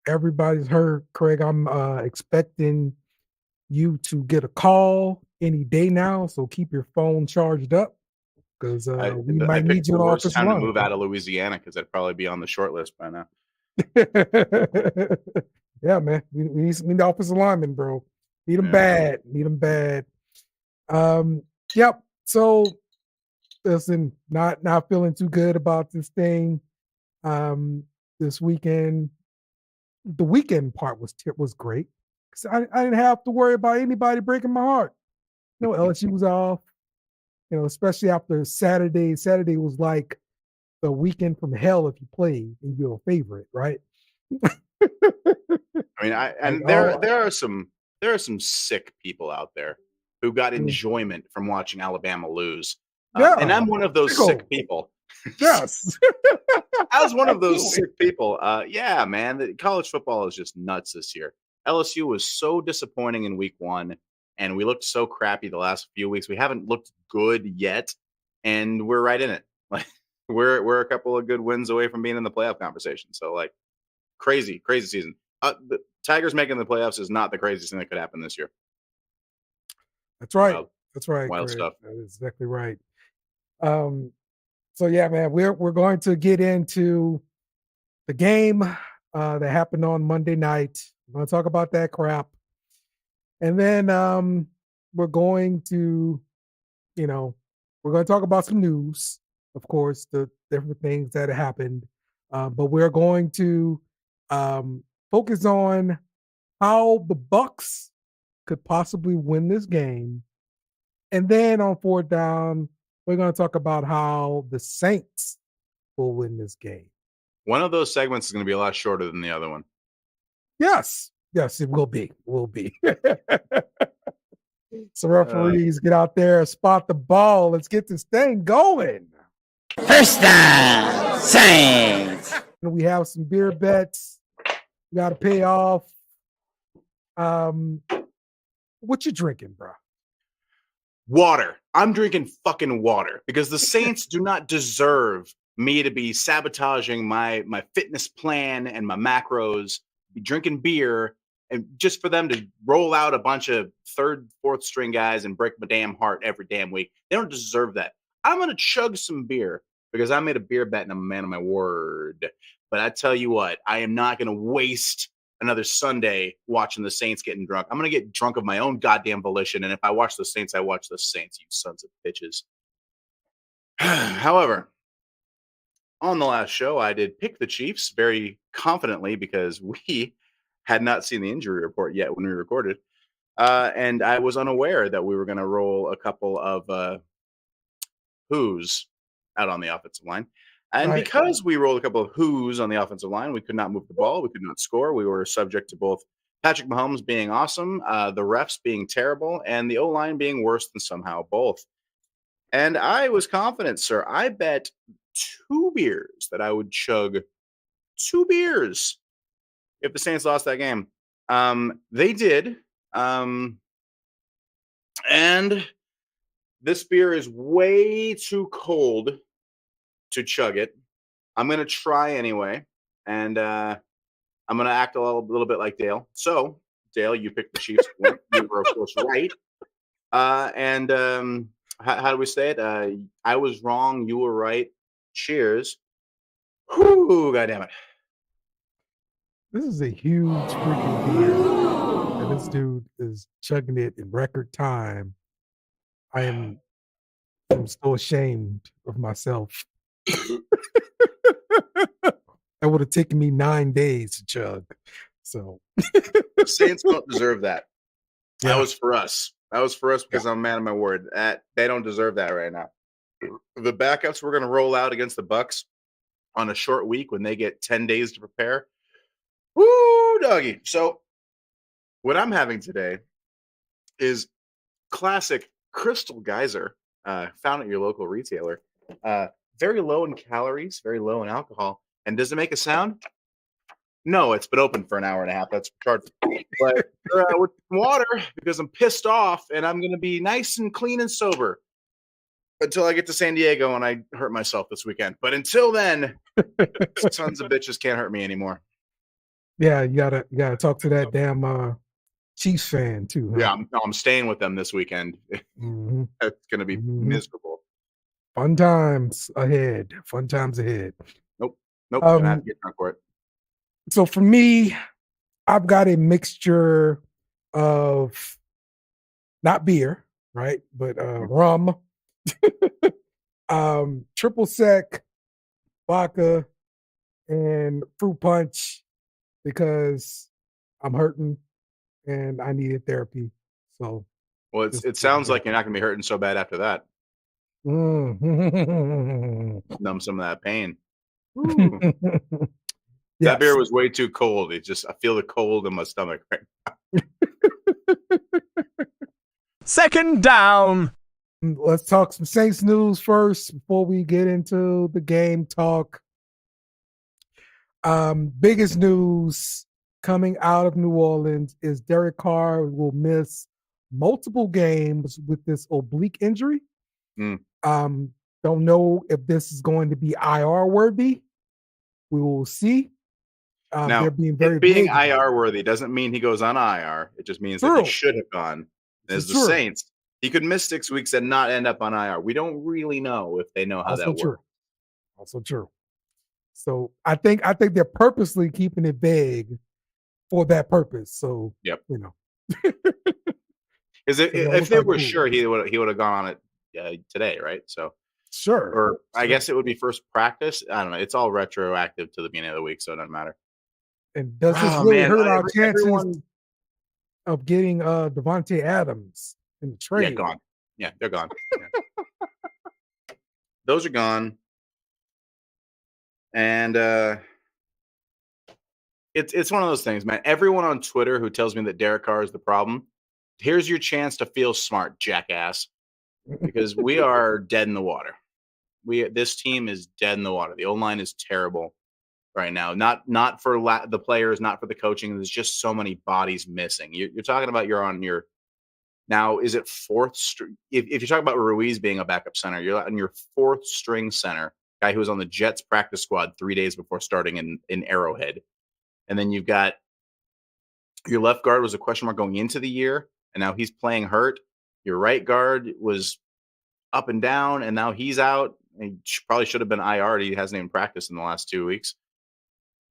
everybody's heard, Craig. I'm expecting you to get a call any day now, so keep your phone charged up because we I might need picked you the on the worst offensive time to line. move out of Louisiana because I'd probably be on the short list by now. Yeah, man. We need the offensive lineman, bro. Need them Yeah. bad. Need them bad. Yep. So listen, not feeling too good about this thing. This weekend. The weekend part was great because I didn't have to worry about anybody breaking my heart. LSU was off. Especially after Saturday. Saturday was like the weekend from hell if you played and you're a favorite, right? I mean, Like, there are some sick people out there who got mm, enjoyment from watching Alabama lose, and yeah, I'm one of those sicko. sick people. Yes, I was one of those absolutely. sick people. Yeah, man, college football is just nuts this year. LSU was so disappointing in week one, and we looked so crappy the last few weeks. We haven't looked good yet, and we're right in it. Like we're a couple of good wins away from being in the playoff conversation. So like crazy, crazy season. The Tigers making the playoffs is not the craziest thing that could happen this year. That's right. Wild, That's right, wild Craig. stuff. That is exactly right. Um, so yeah, man, we're going to get into the game that happened on Monday night. We're going to talk about that crap, and then we're going to, you know, we're going to talk about some news, of course, the different things that happened, but we're going to um, focus on how the Bucs could possibly win this game, and then on fourth down, we're going to talk about how the Saints will win this game. One of those segments is going to be a lot shorter than the other one. Yes, yes, it will be. Will be. So Uh, referees, get out there, spot the ball. Let's get this thing going. First down, Saints. We have some beer bets. We got to pay off. Um, what you drinking, bro? Water. I'm drinking fucking water because the Saints do not deserve me to be sabotaging my fitness plan and my macros, be drinking beer, and just for them to roll out a bunch of third, fourth string guys and break my damn heart every damn week. They don't deserve that. I'm gonna chug some beer because I made a beer bet and I'm a man of my word. But I tell you what, I am not gonna waste another Sunday watching the Saints getting drunk. I'm going to get drunk of my own goddamn volition. And if I watch the Saints, I watch the Saints, you sons of bitches. However, on the last show, I did pick the Chiefs very confidently because we had not seen the injury report yet when we recorded. And I was unaware that we were going to roll a couple of who's out on the offensive line. And Right. because we rolled a couple of who's on the offensive line, we could not move the ball. We could not score. We were subject to both Patrick Mahomes being awesome, the refs being terrible, and the O-line being worse than somehow both. And I was confident, sir. I bet 2 beers that I would chug 2 beers if the Saints lost that game. They did. And this beer is way too cold to chug it. I'm going to try anyway. And I'm going to act a little bit like Dale. So, Dale, you picked the Chiefs. You were, of course, right. And how do we say it? I was wrong. You were right. Cheers. Whoo, goddamn it. This is a huge freaking beer. And this dude is chugging it in record time. I'm so ashamed of myself. That would have taken me 9 days to chug. So The Saints don't deserve that. yeah. That was for us. That was for us because I'm a man of my word. They don't deserve that right now. The backups we're going to roll out against the Bucs on a short week when they get 10 days to prepare. Woo, doggy. So what I'm having today is classic Crystal Geyser, found at your local retailer. Very low in calories, very low in alcohol. And does it make a sound? No, it's been open for an hour and a half. That's retarded. But with water because I'm pissed off and I'm going to be nice and clean and sober until I get to San Diego and I hurt myself this weekend. But until then, sons of bitches can't hurt me anymore. Yeah, you gotta talk to that damn Chiefs fan too, huh? Yeah, I'm staying with them this weekend. Hmm. It's gonna be Hmm. miserable. Fun times ahead. Fun times ahead. Nope, nope, gonna have Um, to get drunk for it. so for me, I've got a mixture of not beer, right? But Mm. rum, triple sec, vodka, and fruit punch because I'm hurting and I needed therapy. So Well, just it what we sounds got. like you're not gonna be hurting so bad after that. Mm. Numb some of that pain. Ooh, that beer Yes. was way too cold. I feel the cold in my stomach. Right? Second down. Let's talk some Saints news first before we get into the game talk. Biggest news coming out of New Orleans is Derek Carr will miss multiple games with this oblique injury. Mm. Um, don't know if this is going to be IR worthy. We will see. They're Now, being very it being vague about it. IR worthy doesn't mean he goes on IR. It just means that he True. should have gone. This is As the true. Saints, he could miss 6 weeks and not end up on IR. We don't really know if they know how Also that true. works. Also true. So I think they're purposely keeping it vague for that purpose. So Yep. you know, Because so they'll if look they like were fools. sure, he would have gone on it today, right? So, Sure. or I Sure. guess it would be first practice. I don't know. It's all retroactive to the beginning of the week, so it doesn't matter. And does this Oh really man, hurt our chances everyone, of getting Devontae Adams in the yeah, trade? gone. Yeah, they're gone. Yeah. Those are gone, and it's one of those things, man. Everyone on Twitter who tells me that Derek Carr is the problem, here's your chance to feel smart, jackass, because we are dead in the water. This team is dead in the water. The O line is terrible right now. Not for the players, not for the coaching. There's just so many bodies missing. You're talking about you're on your now. Is it fourth string? If you talk about Ruiz being a backup center, you're on your fourth string center, guy who was on the Jets practice squad 3 days before starting in Arrowhead, and then you've got your left guard was a question mark going into the year, and now he's playing hurt. Your right guard was up and down, and now he's out. He probably should have been IR. He hasn't even practiced in the last 2 weeks.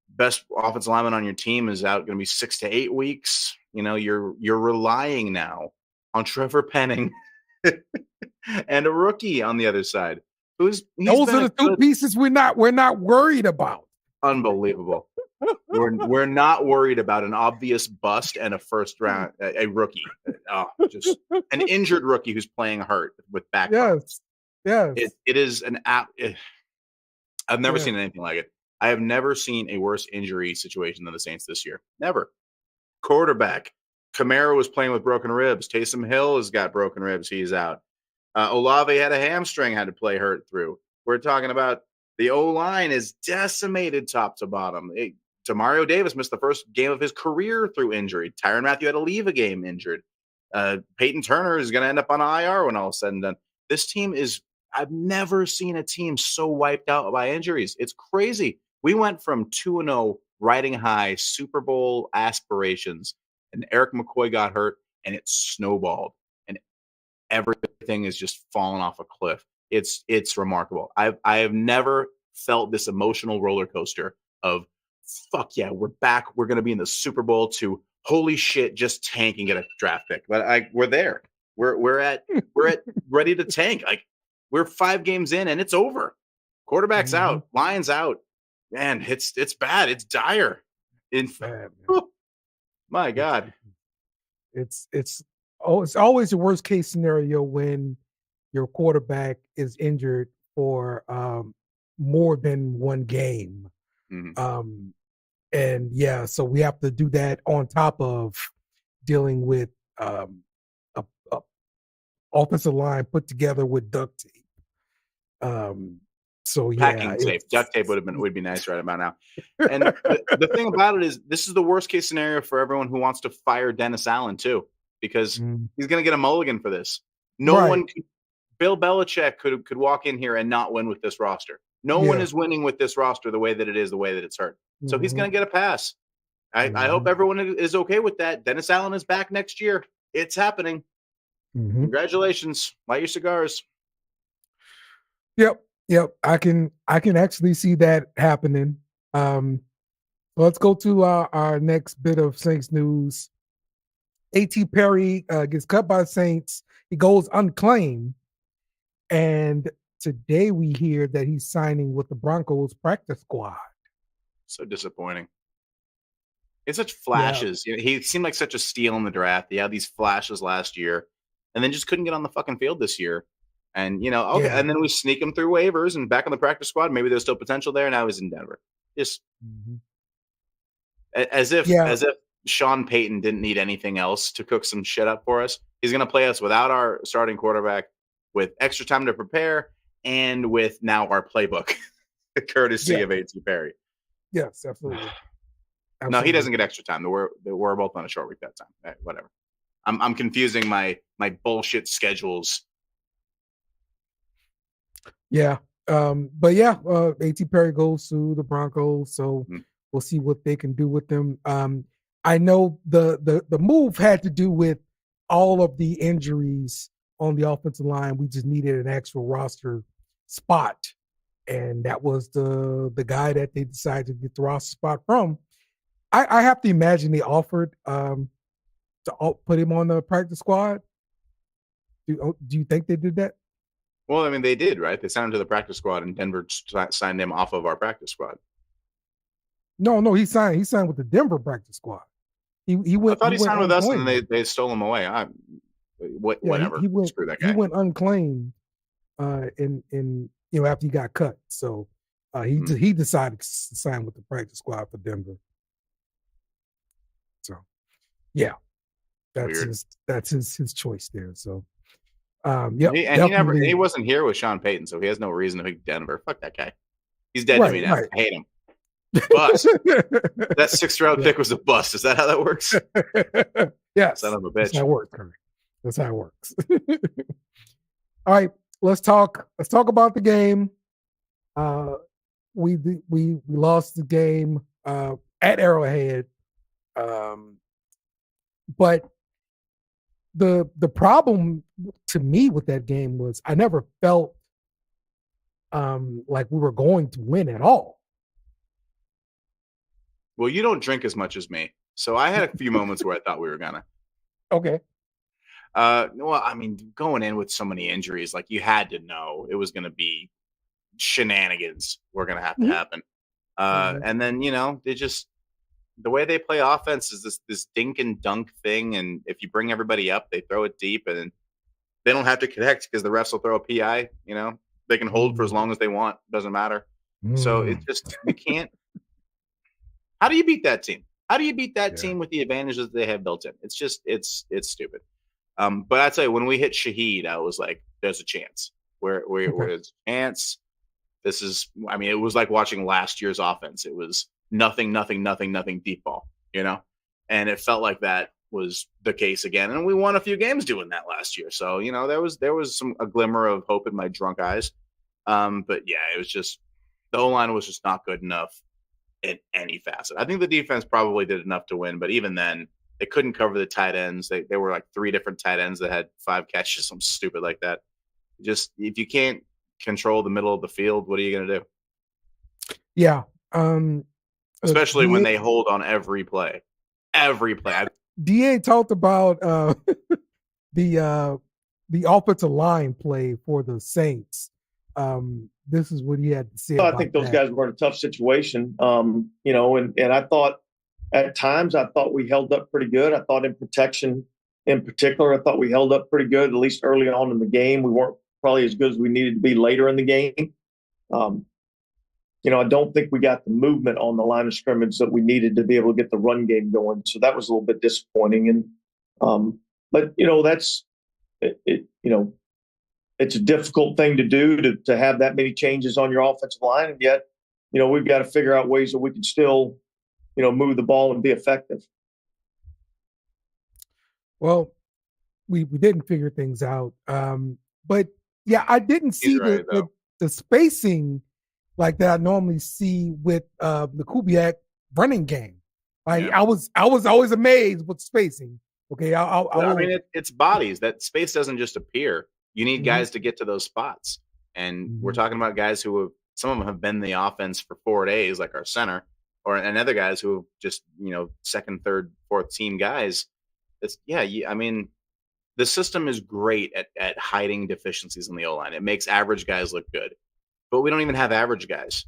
Best offensive lineman on your team is out going to be 6 to 8 weeks. You're relying now on Trevor Penning and a rookie on the other side. He's Those been are a the two good, pieces we're not worried about. unbelievable. We're not worried about an obvious bust and a first round a rookie. Just an injured rookie who's playing hurt with back problems. Yes. Yes. It is an app. I've never Yeah. seen anything like it. I have never seen a worse injury situation than the Saints this year. Never. Quarterback. Kamara was playing with broken ribs. Taysom Hill has got broken ribs. He's out. Olave had a hamstring, had to play hurt through. We're talking about the O-line is decimated top to bottom. Demario Davis missed the first game of his career through injury. Tyrann Mathieu had to leave a game injured. Peyton Turner is going to end up on IR when all is said and done. This team is I've never seen a team so wiped out by injuries. It's crazy. We went from 2-0 riding high Super Bowl aspirations, and Eric McCoy got hurt, and it snowballed, and everything is just falling off a cliff. It's remarkable. I have never felt this emotional roller coaster of fuck yeah, we're back. We're going to be in the Super Bowl to holy shit, just tank and get a draft pick. But we're there. We're at ready to tank. Like we're 5 games in and it's over. Quarterback's out, Lions out. Man, it's bad. It's dire. Bad, My God. It's always the worst case scenario when your quarterback is injured for more than one game. Mm-hmm. And yeah, so we have to do that on top of dealing with a offensive line put together with duct tape. So yeah, Packing tape, duct tape would be nice right about now. And the thing about it is, this is the worst case scenario for everyone who wants to fire Dennis Allen too, because he's going to get a mulligan for this. No one, Bill Belichick could walk in here and not win with this roster. No one is winning with this roster the way that it is, the way that it's hurt. So he's going to get a pass. I hope everyone is okay with that. Dennis Allen is back next year. It's happening. Congratulations. Light your cigars. Yep. I can actually see that happening. Let's go to our next bit of Saints news. A.T. Perry gets cut by the Saints. He goes unclaimed. And today we hear that he's signing with the Broncos practice squad. So disappointing. It's such flashes. Yeah. He seemed like such a steal in the draft. He had these flashes last year and then just couldn't get on the fucking field this year. And, and then we sneak him through waivers and back on the practice squad. Maybe there's still potential there. Now he's in Denver. Just as if Sean Payton didn't need anything else to cook some shit up for us. He's going to play us without our starting quarterback, with extra time to prepare, and with now our playbook, courtesy of A.T. Perry. Yes, absolutely. No, he doesn't get extra time. We're both on a short week that time. Whatever. I'm confusing my bullshit schedules. Yeah. But yeah, A.T. Perry goes to the Broncos, so we'll see what they can do with them. I know the move had to do with all of the injuries on the offensive line. We just needed an actual roster spot, and that was the guy that they decided to get the roster spot from. I have to imagine they offered to put him on the practice squad. Do you think they did that? Well, I mean, they did, right? They signed him to the practice squad, and Denver signed him off of our practice squad. No, he signed with the Denver practice squad. He went. I thought he signed with us, and then they stole him away. Whatever. Screw that guy. He went unclaimed, in after he got cut. So he decided to sign with the practice squad for Denver. So, yeah, that's his choice there. So, he wasn't here with Sean Payton, so he has no reason to pick Denver. Fuck that guy. He's dead to me now. Right. I hate him. Bust. That 6th round pick was a bust. Is that how that works? Yes. Son of a bitch. That's how it works. That's how it works. All right, let's talk about the game. We lost the game at Arrowhead. But the problem to me with that game was I never felt like we were going to win at all. Well, you don't drink as much as me, so I had a few moments where I thought we were gonna. Okay. Well, I mean, going in with so many injuries, like you had to know it was going to be shenanigans were going to have to happen. And then, they just, the way they play offense is this dink and dunk thing. And if you bring everybody up, they throw it deep and they don't have to connect because the refs will throw a PI, they can hold for as long as they want. Doesn't matter. So it's just, you can't. How do you beat that team? How do you beat that team with the advantages they have built in? It's just, it's stupid. But I'd say when we hit Shaheed, I was like, there's a chance. Where's a chance? It was like watching last year's offense. It was nothing, deep ball, and it felt like that was the case again. And we won a few games doing that last year. So, there was a glimmer of hope in my drunk eyes. But yeah, it was just, the O-line was just not good enough in any facet. I think the defense probably did enough to win, but even then, they couldn't cover the tight ends. They were like 3 different tight ends that had 5 catches, something stupid like that. Just, if you can't control the middle of the field, what are you going to do? Yeah. Especially when they hold on every play. Every play. DA talked about the offensive line play for the Saints. This is what he had to say. I think those guys were in a tough situation. And I thought at times we held up pretty good. I thought in protection in particular, I thought we held up pretty good, at least early on in the game. We weren't probably as good as we needed to be later in the game. I don't think we got the movement on the line of scrimmage that we needed to be able to get the run game going. So that was a little bit disappointing. And, but that's it. It's a difficult thing to do to have that many changes on your offensive line. And yet, we've got to figure out ways that we can still, move the ball and be effective. Well, we didn't figure things out. But yeah, I didn't see the spacing like that I normally see with the Kubiak running game. Like Yeah. I was always amazed with spacing. Okay, I Well, I will. mean, it's bodies. That space doesn't just appear. You need Mhm, guys to get to those spots, and we're mhm, talking about guys who have some of them have been in the offense for 4 days, like our center, or and other guys who have just second, third, fourth team guys. It's yeah. I mean, the system is great at hiding deficiencies in the O line. It makes average guys look good, but we don't even have average guys.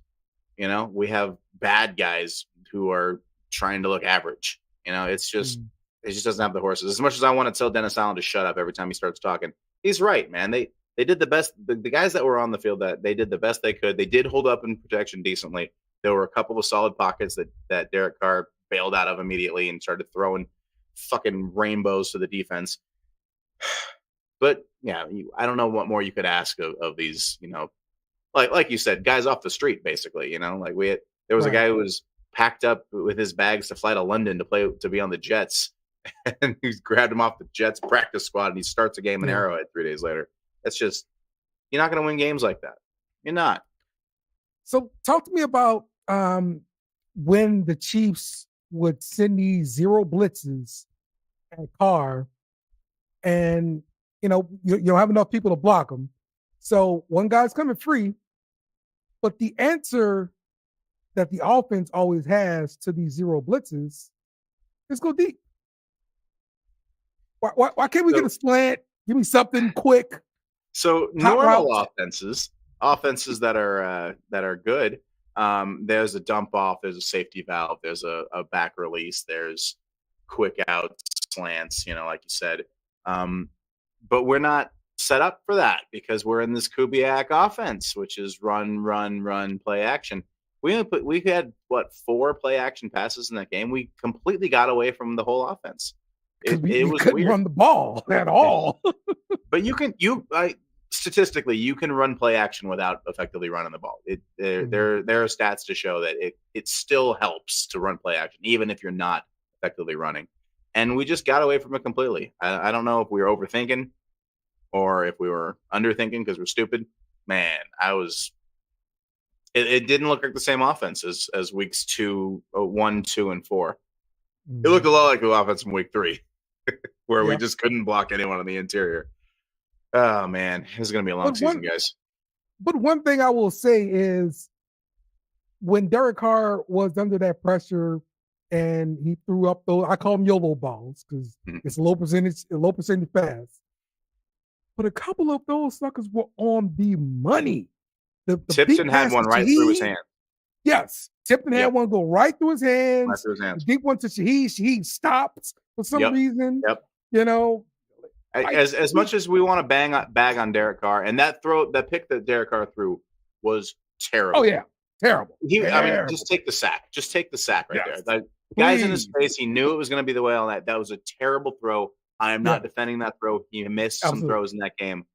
We have bad guys who are trying to look average. mhm. It just doesn't have the horses. As much as I want to tell Dennis Allen to shut up every time he starts talking, he's right, man. They did the best. The guys that were on the field, that they did the best they could. They did hold up in protection decently. There were a couple of solid pockets that Derek Carr bailed out of immediately and started throwing fucking rainbows to the defense. But yeah, I don't know what more you could ask of these, like you said, guys off the street, basically. There was a Right. guy who was packed up with his bags to fly to London to be on the Jets, and he grabbed him off the Jets practice squad, and he starts a game in Yeah. Arrowhead 3 days later. That's just you're not going to win games like that. You're not. So talk to me about when the Chiefs would send these zero blitzes at Carr, and you don't have enough people to block them. So one guy's coming free, but the answer that the offense always has to these zero blitzes is go deep. Why can't we get So, a slant? Give me something quick. so Hot normal routes. offenses that are good. There's a dump off. There's a safety valve. There's a back release. There's quick out slants. Like you said. But we're not set up for that because we're in this Kubiak offense, which is run, run, run, play action. We had 4 play action passes in that game. We completely got away from the whole offense. Because It we was couldn't weird. run the ball at all. But statistically, you can run play action without effectively running the ball. There are stats to show that it still helps to run play action, even if you're not effectively running. And we just got away from it completely. I don't know if we were overthinking or if we were underthinking because we're stupid. Man, it didn't look like the same offense as weeks 1, 2, and 4. It looked a lot like the offense from week 3, where we just couldn't block anyone on the interior. Oh man, this is gonna be a long season, guys. But one thing I will say is when Derek Carr was under that pressure and he threw up those, I call them YOLO balls because it's low percentage pass. But a couple of those suckers were on the money. The Tipton had one right through his hand. Yes. Tipton had one go right through his hands. Right through his hands. The deep one to Shaheed. Shaheed stopped for some reason. Yep. As much as we want to bag on Derek Carr, and that pick that Derek Carr threw was terrible. Oh yeah, terrible. I mean, just take the sack. Just take the sack right there. Like, guys in his face, he knew it was going to be the way on that. That was a terrible throw. I am not defending that throw. He missed some throws in that game,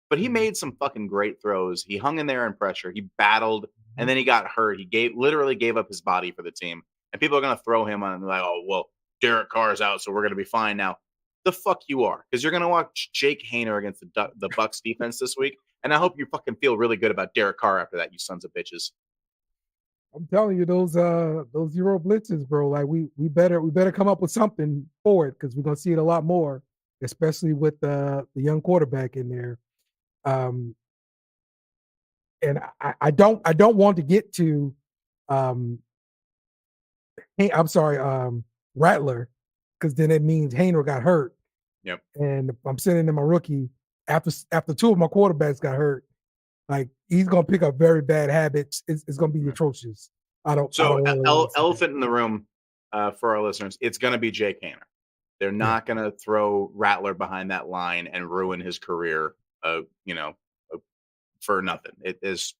but he made some fucking great throws. He hung in there in pressure. He battled, and then he got hurt. He literally gave up his body for the team. And people are going to throw him on and be like, oh, well, Derek Carr's out, so we're going to be fine now. The fuck you are, because you're going to watch Jake Haener against the Bucs defense this week, and I hope you fucking feel really good about Derek Carr after that, you sons of bitches. I'm telling you, those zero blitzes, bro. Like we better come up with something for it because we're gonna see it a lot more, especially with the young quarterback in there. And I don't want to get to Rattler, because then it means Haener got hurt. Yep. And I'm sending him a rookie after 2 of my quarterbacks got hurt. Like he's gonna pick up very bad habits. It's gonna be atrocious. Elephant in the room for our listeners. It's gonna be Jake Haener. They're not gonna throw Rattler behind that line and ruin his career. For nothing. It's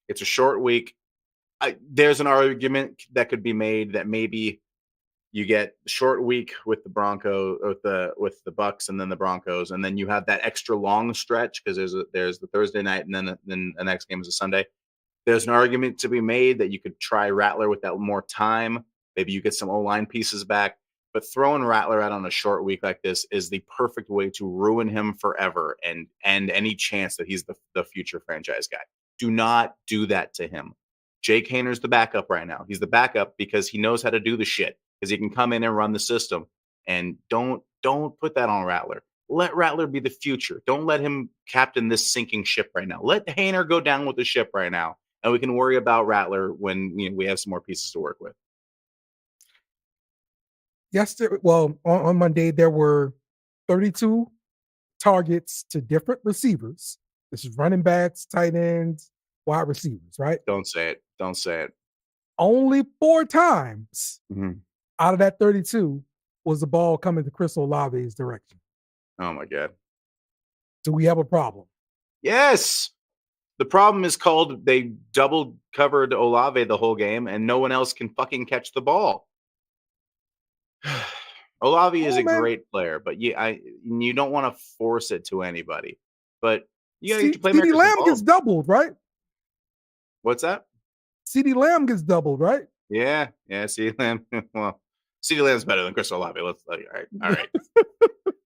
a short week. There's an argument that could be made that maybe you get a short week with the with the Bucs and then the Broncos, and then you have that extra long stretch because there's the Thursday night and then the next game is a Sunday. There's an argument to be made that you could try Rattler with that more time. Maybe you get some O-line pieces back, but throwing Rattler out on a short week like this is the perfect way to ruin him forever and any chance that he's the future franchise guy. Do not do that to him. Jake Haener's the backup right now. He's the backup because he knows how to do the shit. because he can come in and run the system. And don't put that on Rattler. Let Rattler be the future. Don't let him captain this sinking ship right now. Let Hayner go down with the ship right now, and we can worry about Rattler when we have some more pieces to work with. Yesterday, well, on Monday, there were 32 targets to different receivers. This is running backs, tight ends, wide receivers, right? Don't say it. Don't say it. Only 4 times out of that 32 was the ball coming to Chris Olave's direction. Oh, my God. Do we have a problem? Yes. The problem is called they double covered Olave the whole game, and no one else can fucking catch the ball. Olave is a great player, but you don't want to force it to anybody. But you got to get your playmakers CeeDee Lamb involved. gets doubled, right? What's that? CeeDee Lamb gets doubled, right? Yeah, CeeDee Lamb. Well, CeeDee Lamb's better than Chris Olave. All right.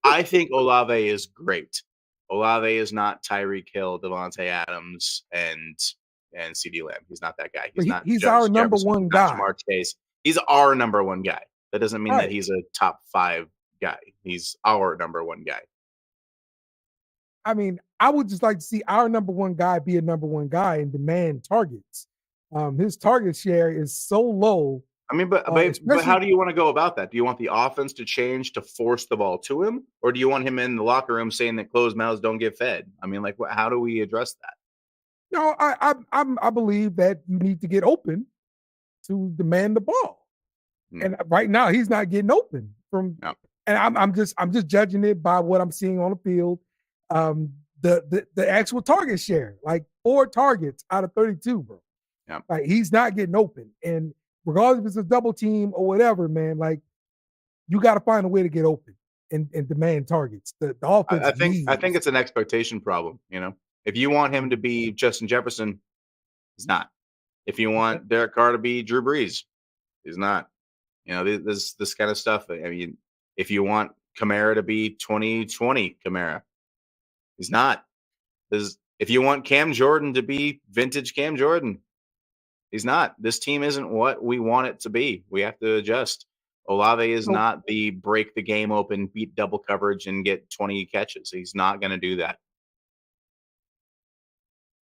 I think Olave is great. Olave is not Tyreek Hill, Devontae Adams, and CeeDee Lamb. He's not that guy. He's our number Jefferson. one He's guy. Jamar Chase. He's our number one guy. That doesn't mean Right. that he's a top 5 guy. He's our number one guy. I mean, I would just like to see our number one guy be a number one guy and demand targets. His target share is so low. I mean, but how do you want to go about that? Do you want the offense to change to force the ball to him, or do you want him in the locker room saying that closed mouths don't get fed? I mean, how do we address that? No, I believe that you need to get open to demand the ball, and right now he's not getting open from. No. And I'm just judging it by what I'm seeing on the field. The actual target share, like 4 targets out of 32, bro. Yeah. Like he's not getting open, and regardless if it's a double team or whatever, man, like you got to find a way to get open and demand targets. The offense. I think it's an expectation problem. If you want him to be Justin Jefferson, he's not. If you want Derek Carr to be Drew Brees, he's not. This kind of stuff. I mean, if you want Kamara to be 2020 Kamara, he's not. If you want Cam Jordan to be vintage Cam Jordan, he's not. This team isn't what we want it to be. We have to adjust. Olave is not the break the game open, beat double coverage, and get 20 catches. He's not going to do that.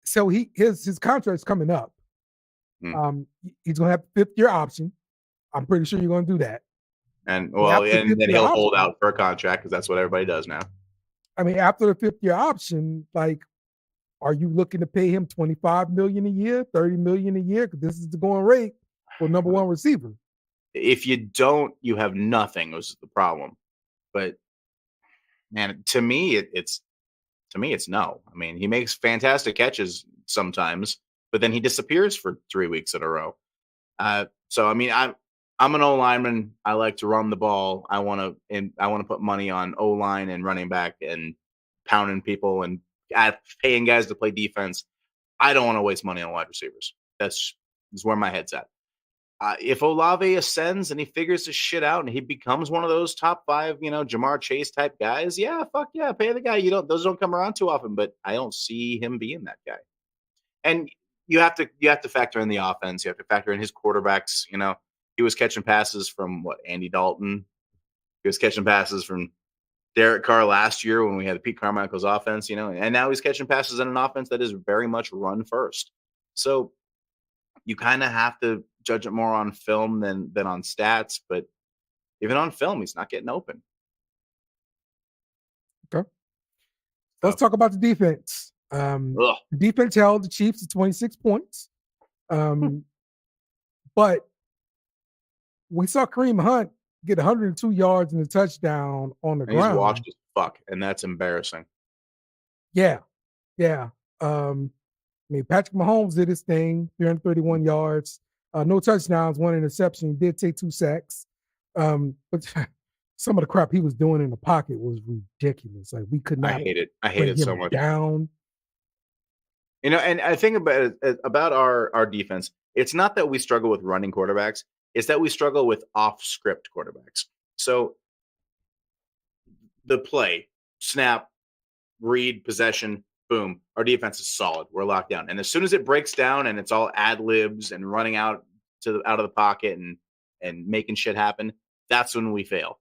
So his contract's coming up. He's going to have the 5th-year option. I'm pretty sure you're going to do that. And then he'll hold out for a contract because that's what everybody does now. I mean, after the 5th-year option, like, are you looking to pay him $25 million a year, $30 million a year? Because this is the going rate for number one receiver. If you don't, you have nothing. Was the problem. But man, to me, it's no. I mean, he makes fantastic catches sometimes, but then he disappears for 3 weeks in a row. So I mean, I'm an O-lineman. I like to run the ball. I want to put money on O-line and running back and pounding people and paying guys to play defense. I don't want to waste money on wide receivers. That's where my head's at. If Olave ascends and he figures his shit out and he becomes one of those top 5, Jamar Chase type guys, yeah, fuck yeah, pay the guy. Those don't come around too often, but I don't see him being that guy. And you have to factor in the offense. You have to factor in his quarterbacks. He was catching passes from Andy Dalton. He was catching passes from Derek Carr last year when we had Pete Carmichael's offense, and now he's catching passes in an offense that is very much run first. So you kind of have to judge it more on film than on stats, but even on film, he's not getting open. Okay. Let's talk about the defense. The defense held the Chiefs to 26 points. But we saw Kareem Hunt get 102 yards and a touchdown on the ground. He's washed as fuck, and that's embarrassing. Yeah. I mean, Patrick Mahomes did his thing, 331 yards, no touchdowns, 1 interception. He did take 2 sacks. But some of the crap he was doing in the pocket was ridiculous. Like, we could not. I hate it so much. Down. And I think about our defense. It's not that we struggle with running quarterbacks. It's that we struggle with off-script quarterbacks. So the play, snap, read, possession, boom, our defense is solid. We're locked down. And as soon as it breaks down and it's all ad libs and running out of the pocket and making shit happen, that's when we fail.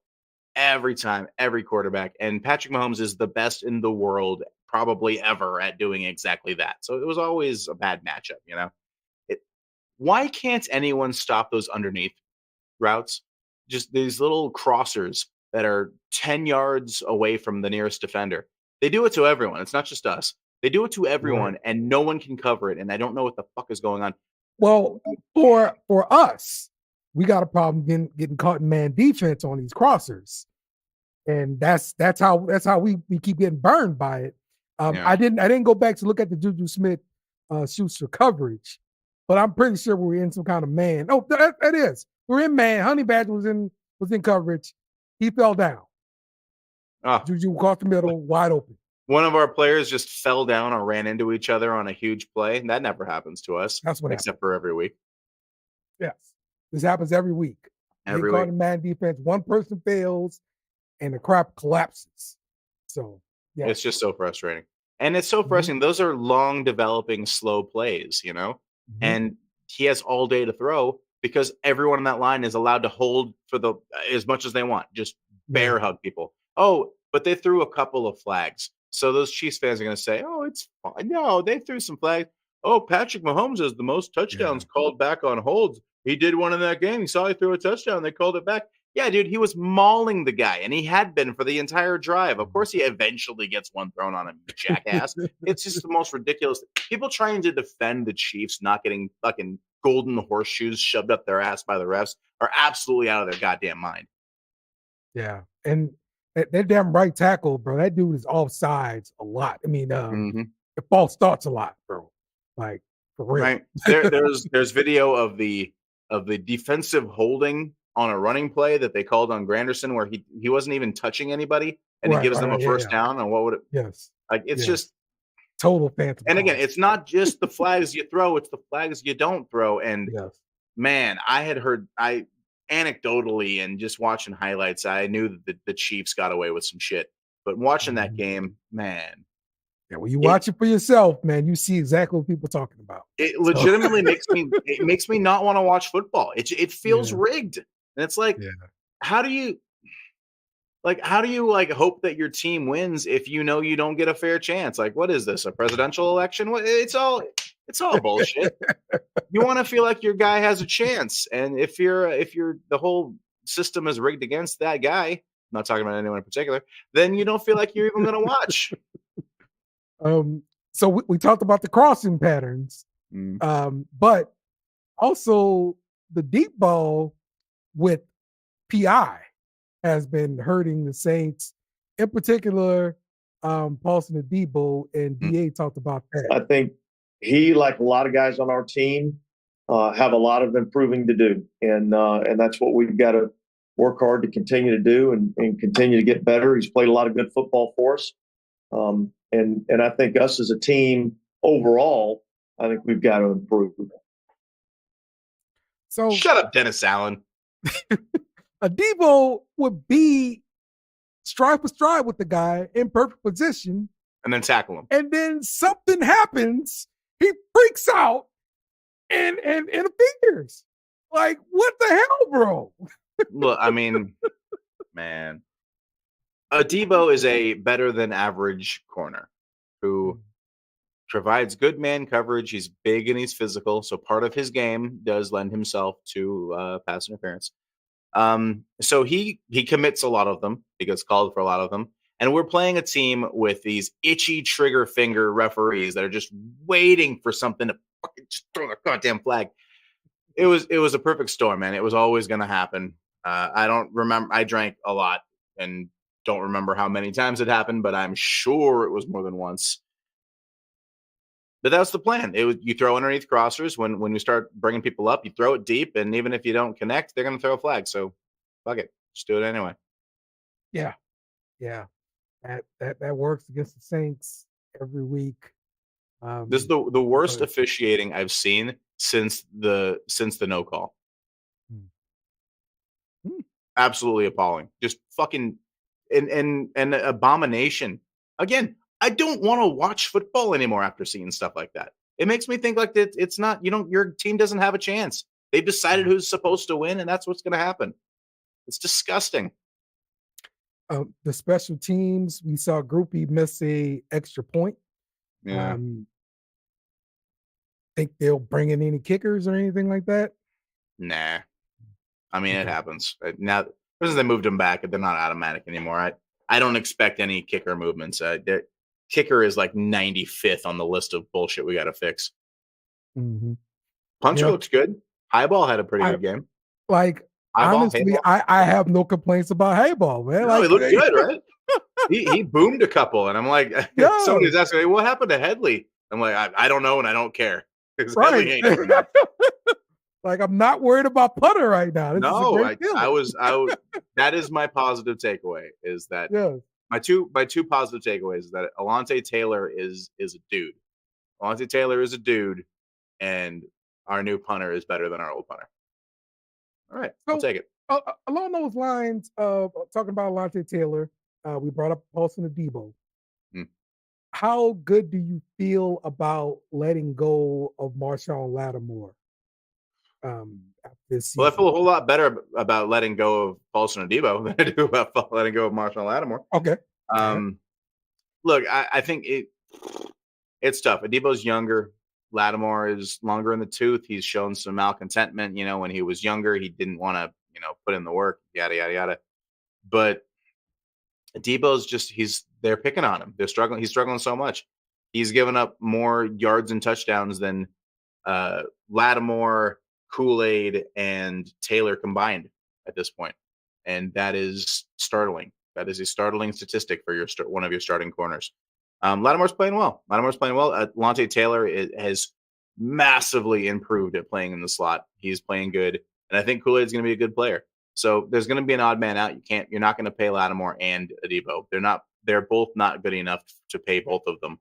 Every time, every quarterback. And Patrick Mahomes is the best in the world, probably ever, at doing exactly that. So it was always a bad matchup, you know? Why can't anyone stop those underneath routes? Just these little crossers that are 10 yards away from the nearest defender. They do it to everyone. It's not just us. They do it to everyone, Right. and no one can cover it. And I don't know what the fuck is going on. Well, for us, we got a problem getting caught in man defense on these crossers, and that's how we keep getting burned by it. Yeah. I didn't go back to look at the Juju Smith shoots for coverage, but I'm pretty sure we were in some kind of man. Oh, that is. We're in man. Honey Badger was in coverage. He fell down. Oh, Juju caught the middle, wide open. one of our players just fell down or ran into each other on a huge play. That never happens to us. That's what except for every week. Yes. This happens every week. Every Get caught week. in man defense, one person fails, and the crap collapses. So, yeah. It's just so frustrating. And it's so frustrating. Those are long developing, slow plays, you know? And he has all day to throw because everyone on that line is allowed to hold for as much as they want. Just bear hug people. Oh, but they threw a couple of flags. So those Chiefs fans are going to say, oh, it's fine. No, they threw some flags. Oh, Patrick Mahomes has the most touchdowns called back on holds. He did one in that game. He saw he threw a touchdown. They called it back. Yeah, dude, he was mauling the guy, and he had been for the entire drive. Of course, he eventually gets one thrown on him, jackass. It's just the most ridiculous. People trying to defend the Chiefs not getting fucking golden horseshoes shoved up their ass by the refs are absolutely out of their goddamn mind. Yeah, and that damn right tackle, bro, that dude is off sides a lot. I mean, it false starts a lot, bro. Like, for real. Right. There's video of the defensive holding on a running play that they called on Granderson where he wasn't even touching anybody and he gives them a first down. And what would it? Yes. Like, it's just total phantom. And again, it's not just the flags you throw, it's the flags you don't throw. And man, I had heard anecdotally and just watching highlights, I knew that the Chiefs got away with some shit. But watching that game, man. Yeah, when you watch it for yourself, man, you see exactly what people are talking about. It legitimately makes me not want to watch football. It feels rigged. And it's like, how do you hope that your team wins if you know you don't get a fair chance? Like, what is this, a presidential election? It's all bullshit. You want to feel like your guy has a chance, and if the whole system is rigged against that guy, I'm not talking about anyone in particular, then you don't feel like you're even going to watch. So we talked about the crossing patterns, but also the deep ball with PI has been hurting the Saints, in particular, Paulson Adebo, and DA talked about that. I think he, like a lot of guys on our team, have a lot of improving to do, and that's what we've got to work hard to continue to do and continue to get better. He's played a lot of good football for us, and I think us as a team overall, I think we've got to improve. So shut up, Dennis Allen. Adebo would be stride for stride with the guy in perfect position, and then tackle him. And then something happens. He freaks out and interferes. Like, what the hell, bro? Look, I mean, man, Adebo is a better than average corner who provides good man coverage. He's big and he's physical, so part of his game does lend himself to pass interference. So he commits a lot of them. He gets called for a lot of them. And we're playing a team with these itchy trigger finger referees that are just waiting for something to fucking just throw the goddamn flag. It was a perfect storm, man. It was always going to happen. I don't remember. I drank a lot and don't remember how many times it happened, but I'm sure it was more than once. But that's the plan. You throw underneath crossers when you start bringing people up, you throw it deep, and even if you don't connect, they're going to throw a flag. So, fuck it, just do it anyway. Yeah. That works against the Saints every week. This is the worst officiating I've seen since the no call. Absolutely appalling. Just fucking and abomination. Again, I don't want to watch football anymore after seeing stuff like that. It makes me think like that it's not, your team doesn't have a chance. They've decided who's supposed to win, and that's what's going to happen. It's disgusting. The special teams, we saw Groupie miss a extra point. Yeah. Think they'll bring in any kickers or anything like that? Nah. I mean, it Okay. happens. Now, since they moved them back, they're not automatic anymore. I don't expect any kicker movements. Kicker is like 95th on the list of bullshit we got to fix. Mhm. Punter Yeah. looks good. Highball had a pretty I good game. like, Highball, honestly, Hayball. I have no complaints about Hayball, man. No, Like, he looked good, right? he boomed a couple, and I'm like, Yeah. somebody's asking me, what happened to Headley? I'm like, I don't know, and I don't care. Because Right. Headley ain't here now. Like, I'm not worried about Putter right now. This is a No, great feeling. I was that is my positive takeaway, is that Yeah. my two positive takeaways is that Alontae Taylor is a dude. Alontae Taylor is a dude, and our new punter is better than our old punter. All right, I'll So, take it. along those lines of talking about Alontae Taylor, we brought up Paulson Adebo. Hmm. How good do you feel about letting go of Marshawn Lattimore after this Well, I season? feel a whole lot better about letting go of Paulson Adebo than I do about letting go of Marshawn Lattimore. Okay. Look, I think it's tough. Adebo's younger. Lattimore is longer in the tooth. He's shown some malcontentment. When he was younger, he didn't want to, put in the work, yada, yada, yada. But Adebo's they're picking on him. They're struggling. He's struggling so much. He's given up more yards and touchdowns than Lattimore, Kool-Aid, and Taylor combined at this point. And that is startling. That is a startling statistic for one of your starting corners. Lattimore's playing well. Alontae Taylor has massively improved at playing in the slot. He's playing good. And I think Kool-Aid's going to be a good player. So there's going to be an odd man out. You're not going to pay Lattimore and Adebo. They're both not good enough to pay both of them.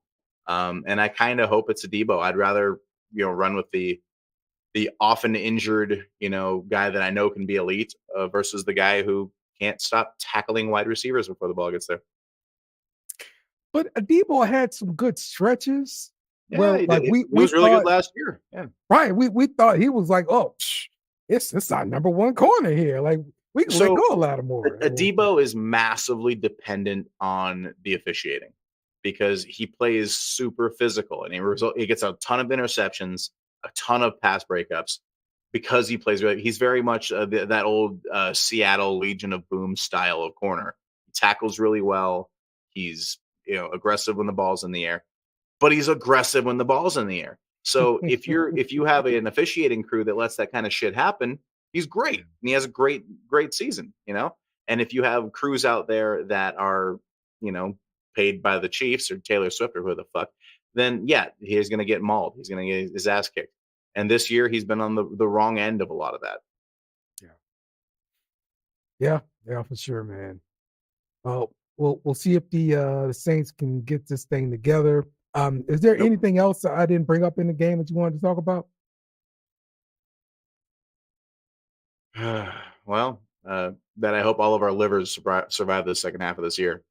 And I kind of hope it's Adebo. I'd rather, run with the often injured, guy that I know can be elite versus the guy who can't stop tackling wide receivers before the ball gets there. But Adebo had some good stretches where, he like, did. we He was really thought, good last year. Yeah. right? We thought he was like, oh, it's our number one corner here. Like, we can let So, go of Lattimore. Adebo is massively dependent on the officiating because he plays super physical and he gets a ton of interceptions, a ton of pass breakups because he plays. He's very much that old Seattle Legion of Boom style of corner. He tackles really well. He's aggressive when the ball's in the air, but he's aggressive when the ball's in the air. So if you have an officiating crew that lets that kind of shit happen, he's great. And he has a great season, And if you have crews out there that are, paid by the Chiefs or Taylor Swift or who the fuck, then yeah, he's going to get mauled. He's going to get his ass kicked. And this year he's been on the wrong end of a lot of that. Yeah, for sure, man. Well, we'll see if the Saints can get this thing together. Is there anything else that I didn't bring up in the game that you wanted to talk about? Well, that I hope all of our livers survive the second half of this year.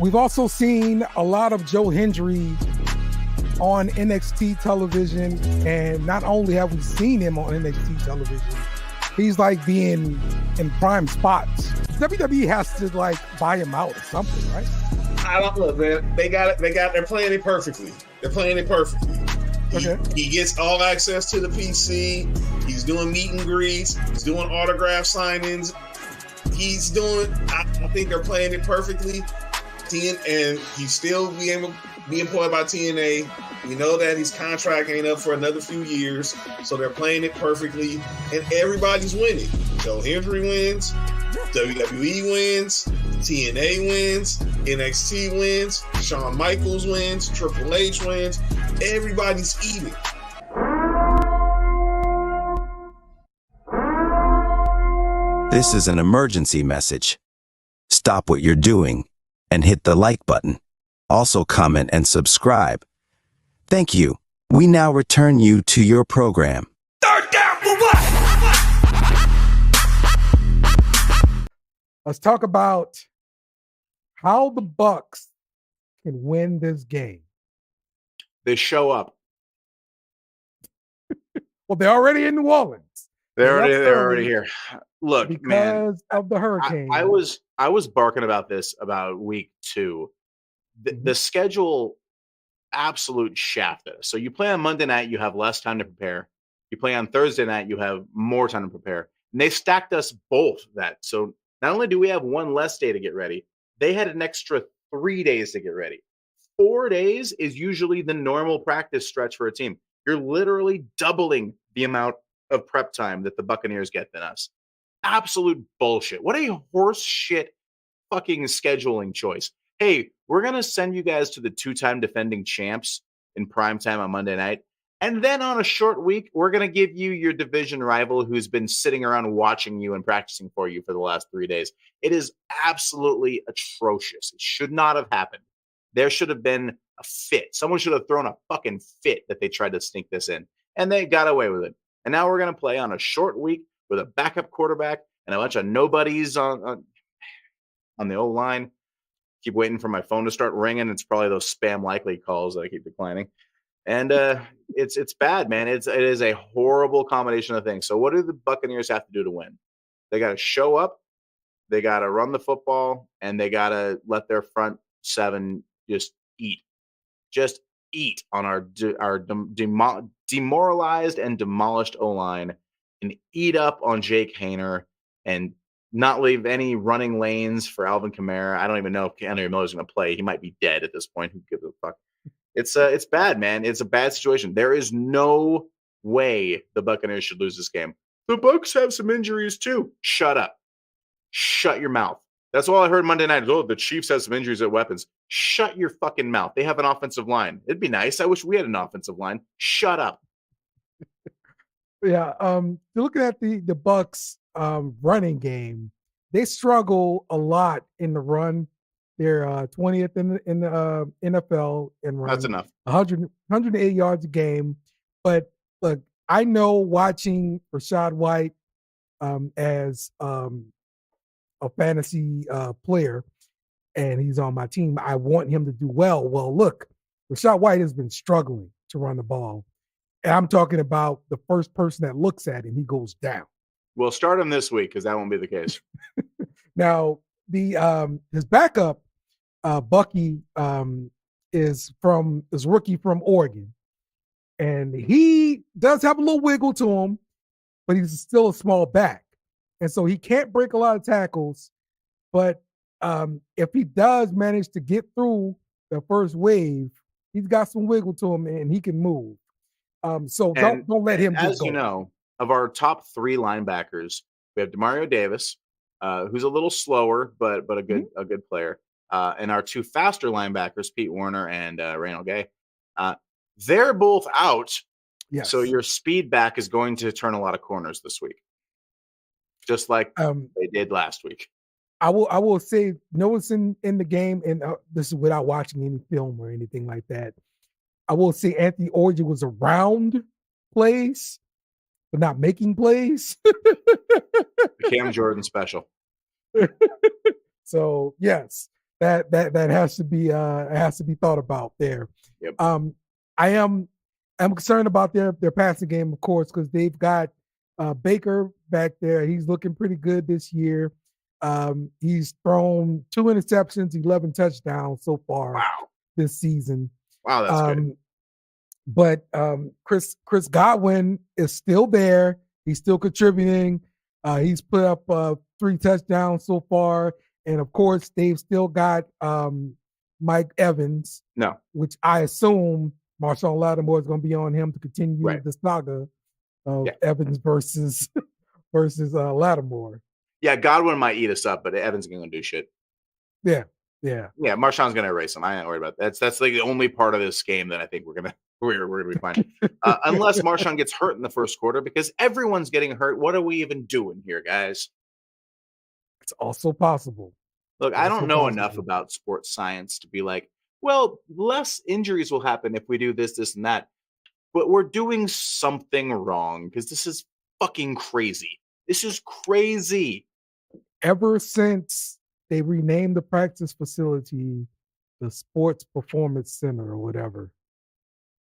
We've also seen a lot of Joe Hendry on NXT television, and not only have we seen him on NXT television, he's like being in prime spots. WWE has to like buy him out or something, right? I don't know, man. They're playing it perfectly. They're playing it perfectly. He gets all access to the PC. He's doing meet and greets. He's doing autograph signings. I think they're playing it perfectly. And he's still being employed by TNA. We know that his contract ain't up for another few years, so they're playing it perfectly, and everybody's winning. Joe Hendry wins, WWE wins, TNA wins, NXT wins, Shawn Michaels wins, Triple H wins. Everybody's eating. This is an emergency message. Stop what you're doing and hit the like button. Also comment and subscribe. Thank you. We now return you to your program. Third down for what? Let's talk about how the Bucs can win this game. They show up. Well, they're already in New Orleans. They're left already early here. Look, man, because of the hurricane. I was barking about this about week 2. The schedule absolute shafted us. So you play on Monday night, you have less time to prepare. You play on Thursday night, you have more time to prepare. And they stacked us both that. So not only do we have one less day to get ready, they had an extra 3 days to get ready. 4 days is usually the normal practice stretch for a team. You're literally doubling the amount of prep time that the Buccaneers get than us. Absolute bullshit. What a horse shit fucking scheduling choice. Hey, we're going to send you guys to the 2-time defending champs in prime time on Monday night. And then on a short week, we're going to give you your division rival who's been sitting around watching you and practicing for you for the last 3 days. It is absolutely atrocious. It should not have happened. There should have been a fit. Someone should have thrown a fucking fit that they tried to sneak this in. And they got away with it. And now we're going to play on a short week with a backup quarterback and a bunch of nobodies on the O-line. Keep waiting for my phone to start ringing. It's probably those spam likely calls that I keep declining. And it's bad, man. It is a horrible combination of things. So what do the Buccaneers have to do to win? They got to show up, they got to run the football, and they got to let their front seven just eat. Just eat on our demoralized and demolished O-line and eat up on Jake Haener and not leave any running lanes for Alvin Kamara. I don't even know if Henry Miller's going to play. He might be dead at this point. Who gives a fuck? It's bad, man. It's a bad situation. There is no way the Buccaneers should lose this game. The Bucs have some injuries too. Shut up. Shut your mouth. That's all I heard Monday night. Oh, the Chiefs have some injuries at weapons. Shut your fucking mouth. They have an offensive line. It'd be nice. I wish we had an offensive line. Shut up. Yeah. Looking at the Bucs running game, they struggle a lot in the run. They're 20th in the NFL in run. That's enough. 108 yards a game. But look, I know watching Rachaad White as a fantasy player, and he's on my team, I want him to do well. Well, look, Rachaad White has been struggling to run the ball. And I'm talking about the first person that looks at him, he goes down. We'll start him this week because that won't be the case. Now, his backup, Bucky, is rookie from Oregon. And he does have a little wiggle to him, but he's still a small back. And so he can't break a lot of tackles. But if he does manage to get through the first wave, he's got some wiggle to him and he can move. So don't let him as go. You know, of our top 3 linebackers, we have Demario Davis, who's a little slower, but a good player. And our 2 faster linebackers, Pete Werner and Randall Gay. They're both out. Yes. So your speed back is going to turn a lot of corners this week. Just like they did last week. I will say, noticing in the game, and this is without watching any film or anything like that, I will say Anthony Orji was around plays, but not making plays. The Cam Jordan special. So yes, that has to be thought about there. Yep. I'm concerned about their passing game, of course, because they've got Baker back there. He's looking pretty good this year. He's thrown 2 interceptions, 11 touchdowns so far this season. Wow, that's good. But Chris Godwin is still there. He's still contributing. He's put up 3 touchdowns so far. And of course, they've still got Mike Evans. No. Which I assume Marshawn Lattimore is going to be on him to continue the saga of Evans versus Lattimore. Yeah, Godwin might eat us up, but Evans ain't going to do shit. Yeah. Marshawn's going to erase him. I ain't worried about that. That's like the only part of this game that I think we're gonna be fine. Unless Marshawn gets hurt in the first quarter, because everyone's getting hurt. What are we even doing here, guys? It's also possible. Look, I don't know enough about sports science to be like, well, less injuries will happen if we do this, this, and that. But we're doing something wrong because this is fucking crazy. This is crazy. Ever since they renamed the practice facility the Sports Performance Center or whatever,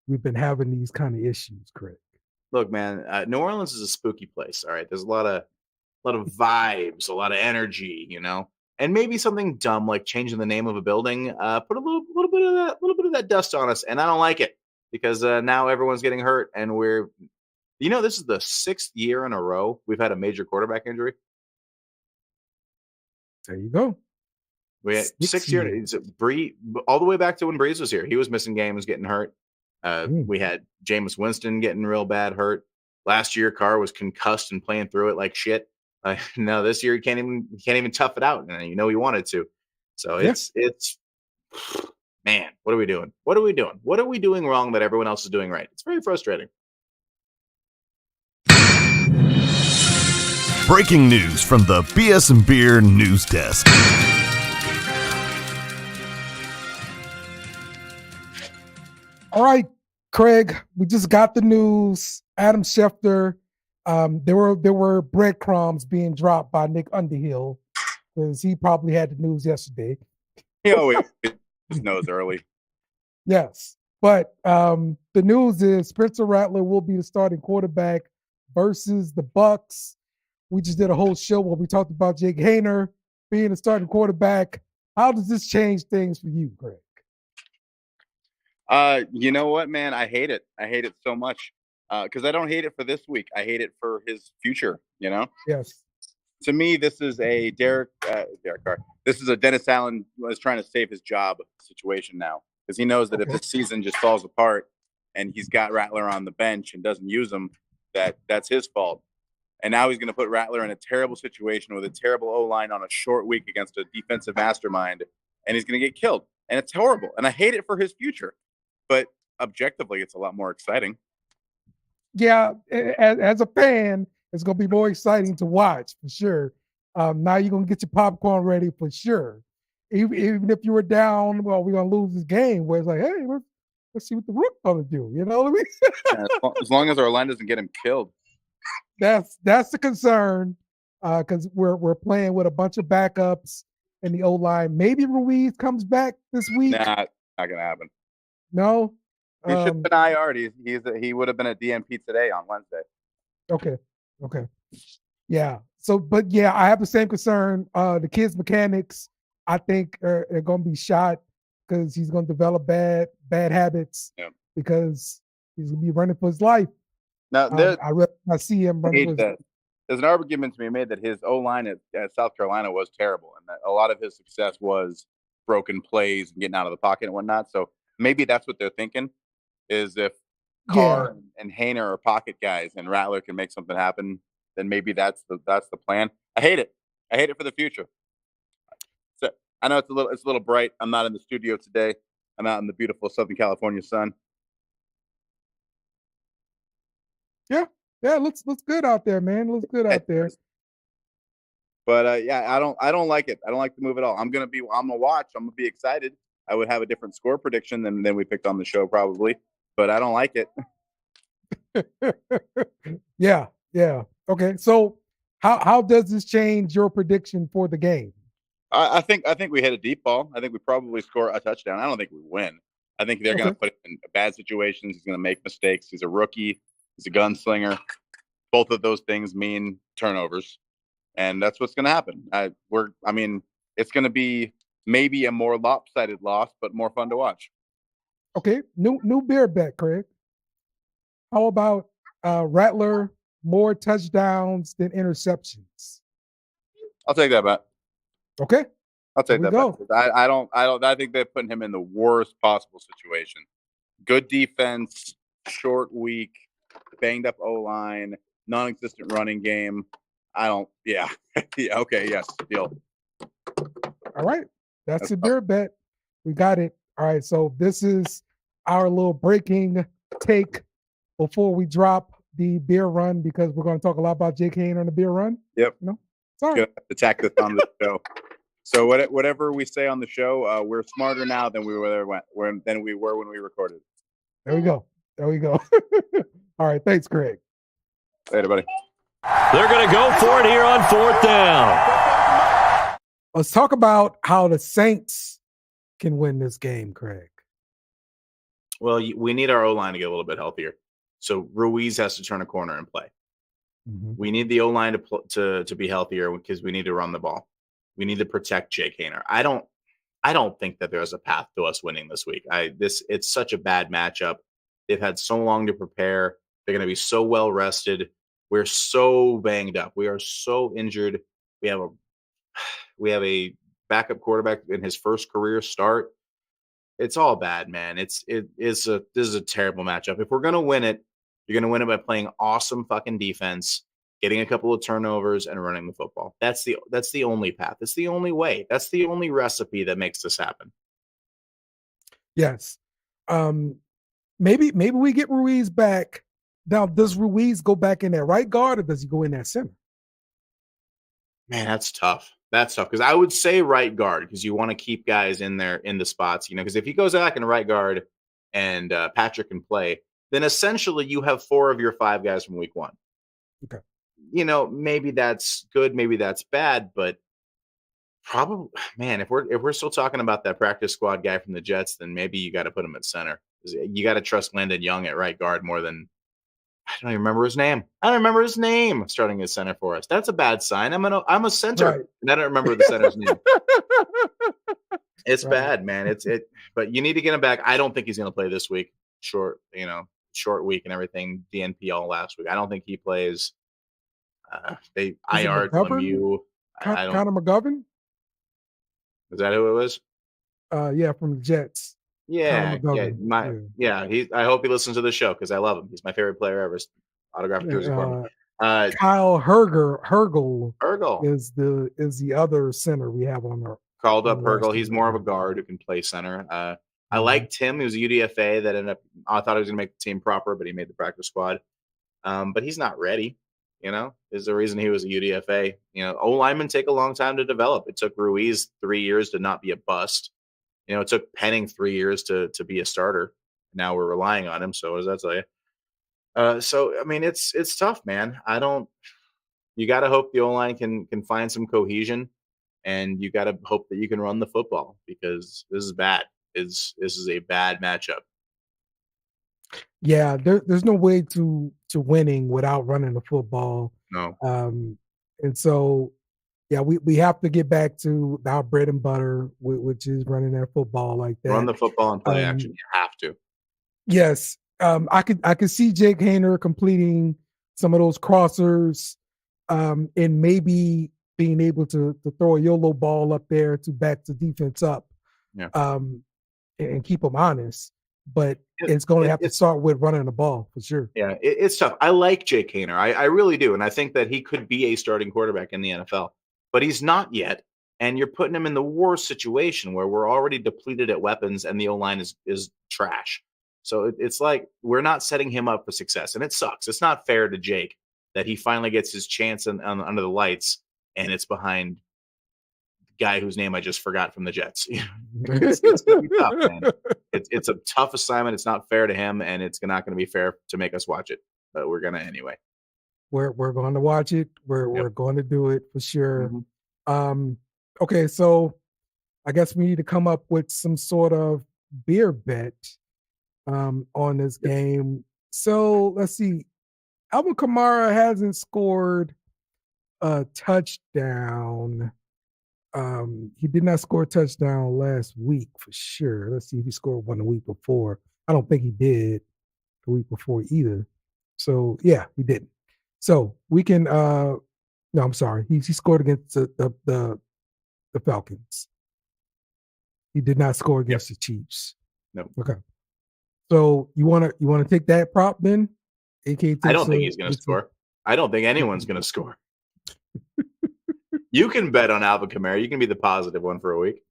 we've been having these kind of issues, Craig. Look, man, New Orleans is a spooky place. All right, there's a lot of vibes, a lot of energy, and maybe something dumb like changing the name of a building, put a little bit of that dust on us, and I don't like it because now everyone's getting hurt, and this is the 6th year in a row we've had a major quarterback injury. There you go. We had 6 years. All the way back to when Breeze was here. He was missing games, getting hurt. We had Jameis Winston getting real bad hurt. Last year, Carr was concussed and playing through it like shit. No, this year he can't even tough it out, and he wanted to. So it's man, what are we doing? What are we doing? What are we doing wrong that everyone else is doing right? It's very frustrating. Breaking news from the BS and Beer news desk. All right, Craig, we just got the news. Adam Schefter, there were breadcrumbs being dropped by Nick Underhill because he probably had the news yesterday. He always knows early. Yes, but the news is Spencer Rattler will be the starting quarterback versus the Bucs. We just did a whole show where we talked about Jake Haener being the starting quarterback. How does this change things for you, Craig? You know what, man? I hate it. I hate it so much because I don't hate it for this week. I hate it for his future. Yes. To me, this is a Derek Carr. This is a Dennis Allen was trying to save his job situation now because he knows that if this season just falls apart and he's got Rattler on the bench and doesn't use him, that's his fault. And now he's going to put Rattler in a terrible situation with a terrible O-line on a short week against a defensive mastermind, and he's going to get killed. And it's horrible. And I hate it for his future. But objectively, it's a lot more exciting. Yeah, as a fan, it's going to be more exciting to watch for sure. Now you're going to get your popcorn ready for sure. Even if you were down, well, we're going to lose this game, where it's like, hey, let's see what the Rook's going to do. You know what I mean? Yeah, as long as our line doesn't get him killed. That's the concern because we're playing with a bunch of backups in the O-line. Maybe Ruiz comes back this week. Nah, not going to happen. No? He should have been IR'd. He would have been at DNP today on Wednesday. Okay. Yeah. So, but yeah, I have the same concern. The kid's mechanics, I think, are going to be shot because he's going to develop bad habits because he's going to be running for his life. Now, I see him running. There's an argument to be made that his O-line at South Carolina was terrible, and that a lot of his success was broken plays and getting out of the pocket and whatnot. So maybe that's what they're thinking, is if Carr and Haener are pocket guys and Rattler can make something happen, then maybe that's the plan. I hate it. I hate it for the future. So I know it's a little bright. I'm not in the studio today. I'm out in the beautiful Southern California sun. Yeah, looks good out there, man. Looks good out there. But I don't like it. I don't like the move at all. I'm gonna watch. I'm gonna be excited. I would have a different score prediction than we picked on the show probably, but I don't like it. Yeah. Okay, so how does this change your prediction for the game? I think we hit a deep ball. I think we probably score a touchdown. I don't think we win. I think they're gonna put him in bad situations. He's gonna make mistakes. He's a rookie. He's a gunslinger. Both of those things mean turnovers, and that's what's going to happen. It's going to be maybe a more lopsided loss, but more fun to watch. Okay, new beer bet, Craig. How about Rattler more touchdowns than interceptions? I'll take that bet. Okay, I'll take that bet. I think they're putting him in the worst possible situation. Good defense, short week, banged up O-line, non-existent running game. Yeah, okay, yes, deal. All right, that's a beer bet. We got it. All right, so this is our little breaking take before we drop the beer run because we're going to talk a lot about Jake Haener on the beer run. Yep. Sorry. Attack this on the show. So whatever we say on the show, we're smarter now than we were when we recorded. There we go. All right, thanks, Craig. Later, buddy. They're going to go for it here on 4th down. Let's talk about how the Saints can win this game, Craig. Well, we need our O-line to get a little bit healthier. So Ruiz has to turn a corner and play. Mhm. We need the O-line to be healthier because we need to run the ball. We need to protect Jake Haener. I don't think that there's a path to us winning this week. It's such a bad matchup. They've had so long to prepare. They're going to be so well rested. We're so banged up. We are so injured. We have a backup quarterback in his first career start. It's all bad, man. This is a terrible matchup. If we're going to win it, you're going to win it by playing awesome fucking defense, getting a couple of turnovers, and running the football. That's the only path. It's the only way. That's the only recipe that makes this happen. Yes. Maybe we get Ruiz back. Now, does Ruiz go back in that right guard or does he go in that center? Man, that's tough. That's tough because I would say right guard because you want to keep guys in there in the spots, because if he goes back in right guard and Patrick can play, then essentially you have 4 of your 5 guys from week 1. Okay. Maybe that's good, maybe that's bad, but probably, man, if we're still talking about that practice squad guy from the Jets, then maybe you got to put him at center. You got to trust Landon Young at right guard more than I don't even remember his name. I don't remember his name starting at center for us. That's a bad sign. I'm a center, Right. and I don't remember the center's name. It's Right. bad, man. But you need to get him back. I don't think he's going to play this week. Short week and everything. DNP all last week. I don't think he plays. They IR Lemieux. I don't. Connor McGovern? Is that who it was? Yeah, from the Jets. Yeah, McGovern, I hope he listens to the show because I love him. He's my favorite player ever. Autographed jersey for me. Kyle Hergel is the other center we have on our called up Hergel. He's more of a guard who can play center. I liked him. He was a UDFA that ended up. I thought he was going to make the team proper, but he made the practice squad. But he's not ready. Is the reason he was a UDFA. O linemen take a long time to develop. It took Ruiz 3 years to not be a bust. It took Penning 3 years to be a starter. Now we're relying on him. So what does that tell you? So I mean, it's tough, man. You got to hope the O-line can find some cohesion, and you got to hope that you can run the football because this is bad. This is a bad matchup. Yeah, there's no way to winning without running the football. No. And so, yeah, we have to get back to our bread and butter, which is running that football like that. Run the football and play action. You have to. Yes. I could see Jake Haener completing some of those crossers, and maybe being able to throw a YOLO ball up there to back the defense up, and keep them honest. But it's going to have to start with running the ball for sure. Yeah, it's tough. I like Jake Haener. I really do. And I think that he could be a starting quarterback in the NFL, but he's not yet. And you're putting him in the worst situation where we're already depleted at weapons and the O-line is trash. So it's like we're not setting him up for success. And it sucks. It's not fair to Jake that he finally gets his chance under the lights and it's behind guy whose name I just forgot from the Jets. It's gonna be tough, man. It's a tough assignment. It's not fair to him, and it's not going to be fair to make us watch it. But we're gonna anyway. We're going to watch it. We're going to do it for sure. Mm-hmm. Okay, so I guess we need to come up with some sort of beer bet on this game. So let's see. Alvin Kamara hasn't scored a touchdown. He did not score a touchdown last week for sure. Let's see if he scored one the week before. I don't think he did the week before either. So yeah, he didn't. So we can no, I'm sorry. He scored against the Falcons. He did not score against the Chiefs. No. Okay. So you wanna take that prop then? AK I don't think he's gonna score. I don't think anyone's gonna score. You can bet on Alvin Kamara. You can be the positive one for a week.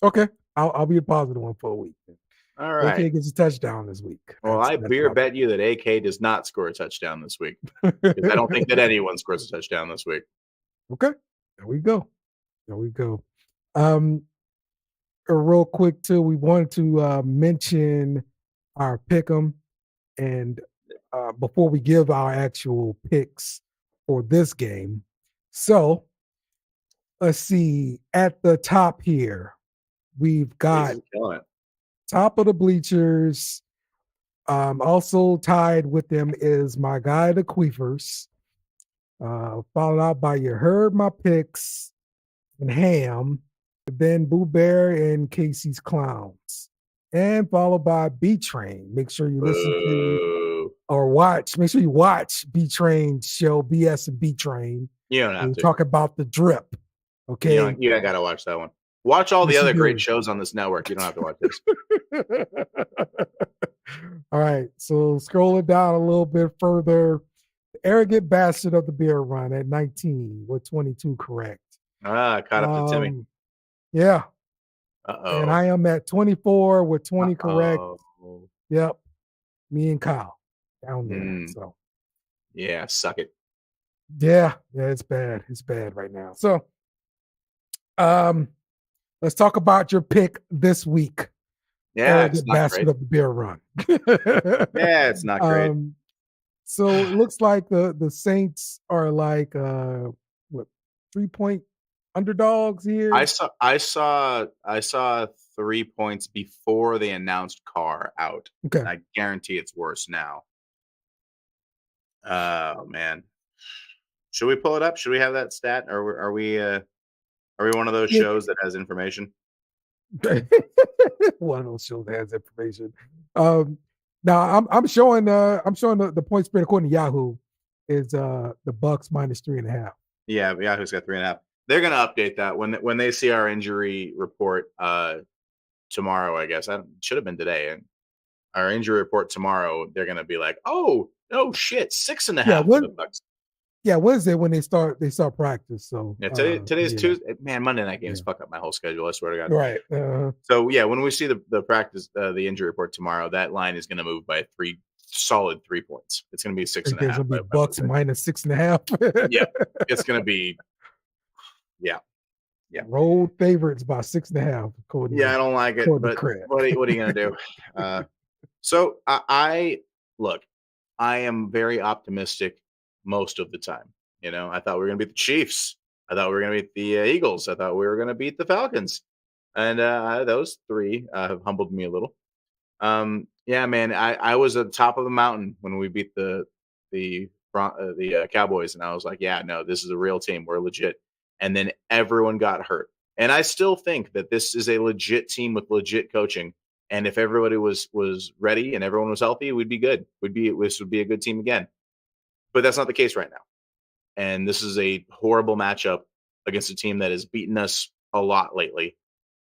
Okay. I'll be a positive one for a week. All right. AK gets a touchdown this week. Well, I beer bet you that AK does not score a touchdown this week. I don't think that anyone scores a touchdown this week. Okay. There we go. Real quick too, we wanted to mention our pick'em, and before we give our actual picks for this game. So let's see. At the top here, we've got top of the bleachers. Also tied with them is my guy, the Queefers, followed out by You Heard My Picks and Ham, then Boo Bear and Casey's Clowns, and followed by B Train. Make sure you listen to or watch. Make sure you watch B Train's show, BS and B Train. You don't have to talk about the drip. Okay, you don't got to watch that one. Watch all the other great shows on this network. You don't have to watch this. All right, so scrolling down a little bit further, the Arrogant Bastard of the Beer Run at 19 with 22 correct. Caught up to Timmy. Yeah. Uh-oh. And I am at 24 with 20 correct. Yep. Me and Kyle down there. So yeah, suck it. Yeah, it's bad. It's bad right now. So let's talk about your pick this week. Yeah, it's not Bastard great. of the Beer Run. Yeah, it's not great. So it looks like the Saints are like 3-point underdogs here. I saw 3 points before they announced Carr out. Okay. I guarantee it's worse now. Oh man. Should we pull it up? Should we have that stat? Or are we one of those shows that has information? One of those shows that has information. Now I'm showing the point spread according to Yahoo is the Bucs minus 3.5. Yeah, Yahoo's got 3.5. They're gonna update that when they see our injury report tomorrow. I guess it should have been today. And our injury report tomorrow, they're gonna be like, oh shit, 6.5 for the Bucs. Yeah, Wednesday when they start practice. So yeah, today's Tuesday. Man, Monday night games fuck up my whole schedule. I swear to God. Right. So yeah, when we see the practice, the injury report tomorrow, that line is going to move by solid 3 points. It's going to be 6.5. It's going to be Bucs minus 6.5. Yeah, it's going to be. Yeah. Road favorites by 6.5. Yeah, I don't like it, but what are you going to do? So I am very optimistic most of the time. You know, I thought we were going to beat the Chiefs. I thought we were going to beat the Eagles. I thought we were going to beat the Falcons. And those three have humbled me a little. Yeah, man, I was at the top of the mountain when we beat the Cowboys, and I was like, yeah, no, this is a real team. We're legit. And then everyone got hurt. And I still think that this is a legit team with legit coaching. And if everybody was ready and everyone was healthy, we'd be good. This would be a good team again. But that's not the case right now. And this is a horrible matchup against a team that has beaten us a lot lately.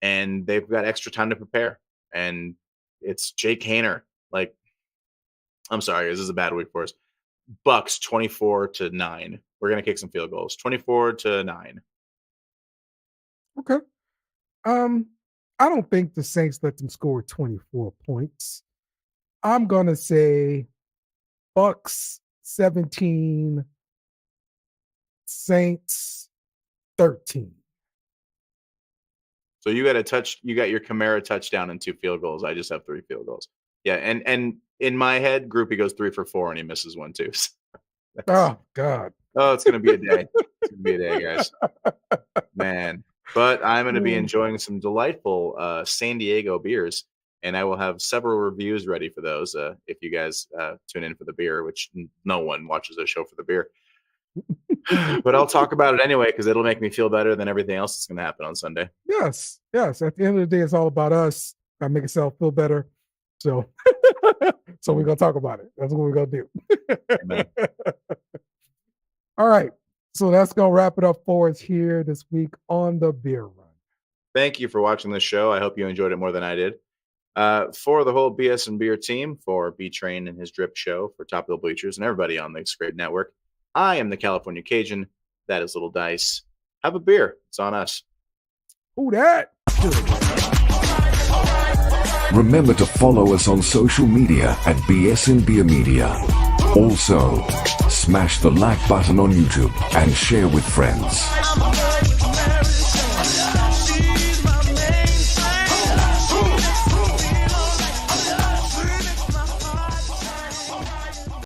And they've got extra time to prepare. And it's Jake Haener. Like, I'm sorry, this is a bad week for us. Bucs 24-9. We're going to kick some field goals. 24-9. Okay. I don't think the Saints let them score 24 points. I'm going to say Bucs 17, Saints 13. So you got your Kamara touchdown and 2 field goals. I just have 3 field goals. Yeah, and in my head, Groupie goes 3 for 4 and he misses one too. Oh God. Oh, it's gonna be a day. It's gonna be a day, guys. Man. But I'm gonna be enjoying some delightful San Diego beers, and I will have several reviews ready for those if you guys tune in for the beer, which no one watches the show for the beer. But I'll talk about it anyway because it'll make me feel better than everything else that's going to happen on Sunday. Yes. At the end of the day, it's all about us. I make yourself feel better. So, we're gonna talk about it. That's what we're gonna do. All right. So that's gonna wrap it up for us here this week on the Beer Run. Thank you for watching this show. I hope you enjoyed it more than I did. For the whole BS and Beer team, for B Train and his Drip Show, for Top of the Bleachers, and everybody on the Great Network, I am the California Cajun. That is Little Dice. Have a beer. It's on us. Who that? Remember to follow us on social media at BS and Beer Media. Also, smash the like button on YouTube and share with friends.